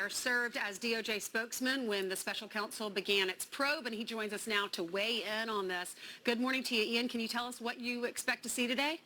Mueller served as DOJ spokesman when the special counsel began its probe, and he joins us now to weigh in on this. Good morning to you, Ian. Can you tell us what you expect to see today?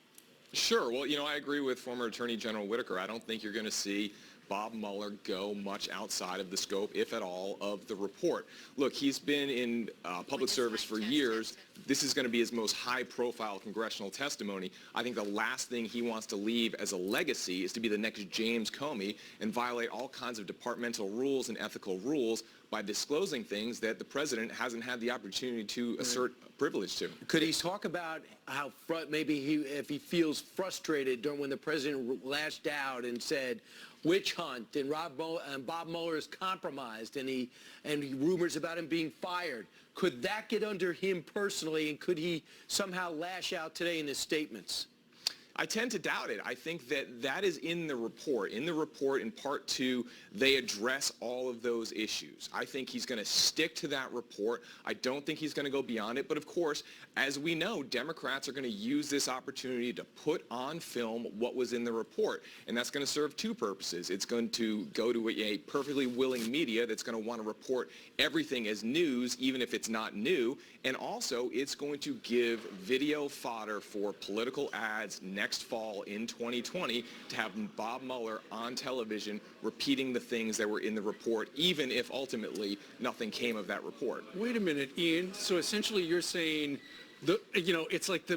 Sure. Well, I agree with former Attorney General Whitaker. I don't think you're going to see Bob Mueller go much outside of the scope, if at all, of the report. Look, he's been in public service for years. This is going to be his most high-profile congressional testimony. I think the last thing he wants to leave as a legacy is to be the next James Comey and violate all kinds of departmental rules and ethical rules by disclosing things that the president hasn't had the opportunity to assert privilege to. Could he talk about how maybe if he feels frustrated during when the president lashed out and said witch hunt and Bob Mueller is compromised and rumors about him being fired? Could that get under him personally, and could he somehow lash out today in his statements? I tend to doubt it. I think that is in the report. In the report, in Part 2, they address all of those issues. I think he's going to stick to that report. I don't think he's going to go beyond it. But, of course, as we know, Democrats are going to use this opportunity to put on film what was in the report. And that's going to serve two purposes. It's going to go to a perfectly willing media that's going to want to report everything as news, even if it's not new. And also, it's going to give video fodder for political ads next fall in 2020 to have Bob Mueller on television repeating the things that were in the report, even if ultimately nothing came of that report. Wait a minute, Ian. So essentially you're saying, it's like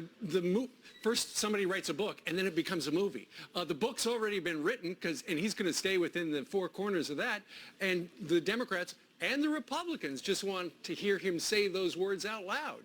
first somebody writes a book and then it becomes a movie. The book's already been written and he's going to stay within the four corners of that. And the Democrats and the Republicans just want to hear him say those words out loud.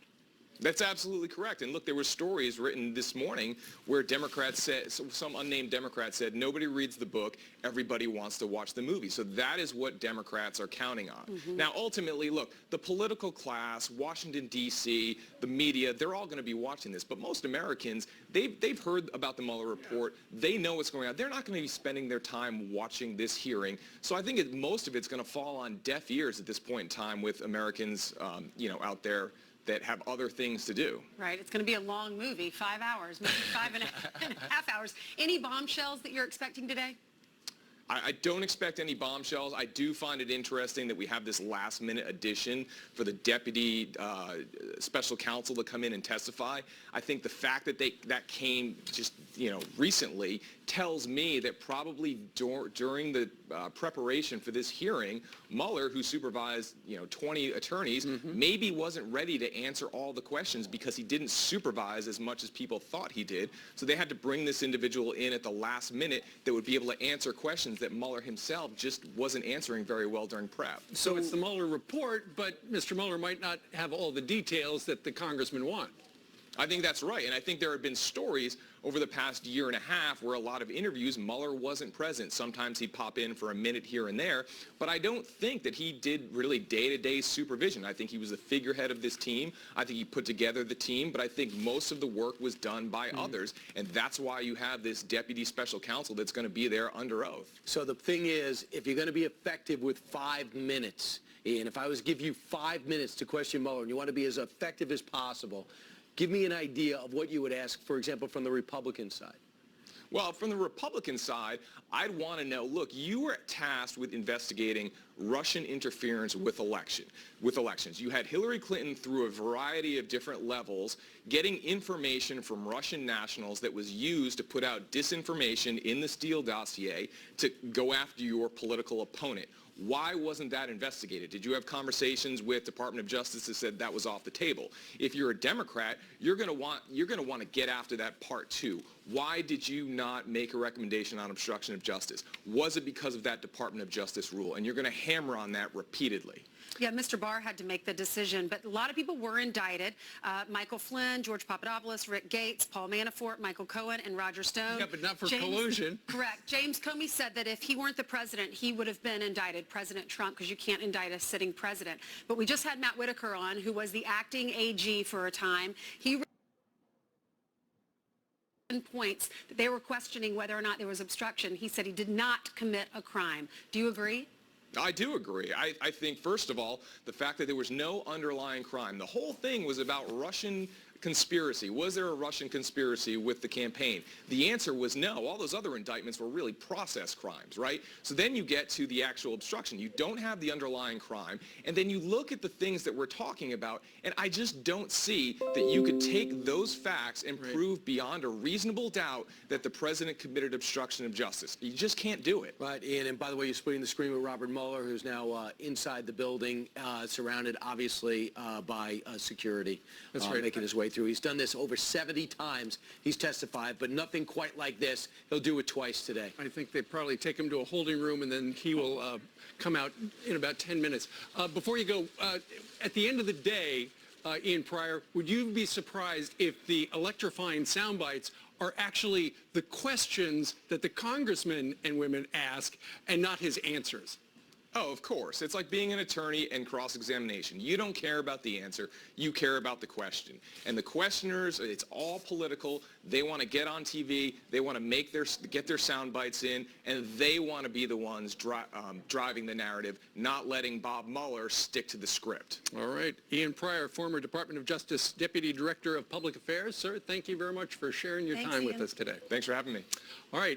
That's absolutely correct. And look, there were stories written this morning where Democrats said, some unnamed Democrat said, nobody reads the book, everybody wants to watch the movie. So that is what Democrats are counting on. Mm-hmm. Now, ultimately, look, the political class, Washington, D.C., the media, they're all going to be watching this. But most Americans, they've heard about the Mueller report. They know what's going on. They're not going to be spending their time watching this hearing. So I think most of it's going to fall on deaf ears at this point in time with Americans, out there that have other things to do. Right. It's going to be a long movie, 5 hours, maybe 5.5 hours. Any bombshells that you're expecting today? I don't expect any bombshells. I do find it interesting that we have this last-minute addition for the deputy special counsel to come in and testify. I think the fact that that came just recently tells me that probably during the preparation for this hearing, Mueller, who supervised 20 attorneys, maybe wasn't ready to answer all the questions because he didn't supervise as much as people thought he did. So they had to bring this individual in at the last minute that would be able to answer questions that Mueller himself just wasn't answering very well during prep. So it's the Mueller report, but Mr. Mueller might not have all the details that the congressmen want. I think that's right, and I think there have been stories over the past year and a half where a lot of interviews, Mueller wasn't present. Sometimes he'd pop in for a minute here and there, but I don't think that he did really day-to-day supervision. I think he was the figurehead of this team. I think he put together the team, but I think most of the work was done by others, and that's why you have this deputy special counsel that's going to be there under oath. So the thing is, if you're going to be effective with 5 minutes, Ian, if I was to give you 5 minutes to question Mueller and you want to be as effective as possible, give me an idea of what you would ask, for example, from the Republican side. Well, from the Republican side, I'd want to know, look, you were tasked with investigating Russian interference with elections. You had Hillary Clinton through a variety of different levels getting information from Russian nationals that was used to put out disinformation in the Steele dossier to go after your political opponent. Why wasn't that investigated? Did you have conversations with Department of Justice that said that was off the table? If you're a Democrat, you're going to want to get after that Part 2. Why did you not make a recommendation on obstruction of justice? Was it because of that Department of Justice rule? And you're going to hammer on that repeatedly. Yeah, Mr. Barr had to make the decision, but a lot of people were indicted. Michael Flynn, George Papadopoulos, Rick Gates, Paul Manafort, Michael Cohen, and Roger Stone. Yeah, but not for collusion. Correct. James Comey said that if he weren't the president, he would have been indicted, President Trump, because you can't indict a sitting president. But we just had Matt Whitaker on, who was the acting AG for a time. He points that they were questioning whether or not there was obstruction. He said he did not commit a crime. Do you agree? I do agree. I think, first of all, the fact that there was no underlying crime. The whole thing was about Russian conspiracy? Was there a Russian conspiracy with the campaign? The answer was no. All those other indictments were really process crimes, right? So then you get to the actual obstruction. You don't have the underlying crime, and then you look at the things that we're talking about, and I just don't see that you could take those facts and prove beyond a reasonable doubt that the president committed obstruction of justice. You just can't do it. Right, Ian, and by the way, you're splitting the screen with Robert Mueller, who's now inside the building, surrounded, obviously, by security. That's right. Making his way through. He's done this over 70 times. He's testified, but nothing quite like this. He'll do it twice today. I think they probably take him to a holding room, and then he will come out in about 10 minutes. Before you go, at the end of the day, Ian Pryor, would you be surprised if the electrifying sound bites are actually the questions that the congressmen and women ask and not his answers? Oh, of course. It's like being an attorney and cross-examination. You don't care about the answer. You care about the question. And the questioners, it's all political. They want to get on TV. They want to get their sound bites in, and they want to be the ones driving the narrative, not letting Bob Mueller stick to the script. All right. Ian Pryor, former Department of Justice Deputy Director of Public Affairs. Sir, thank you very much for sharing your time with us today. Thanks for having me. All right.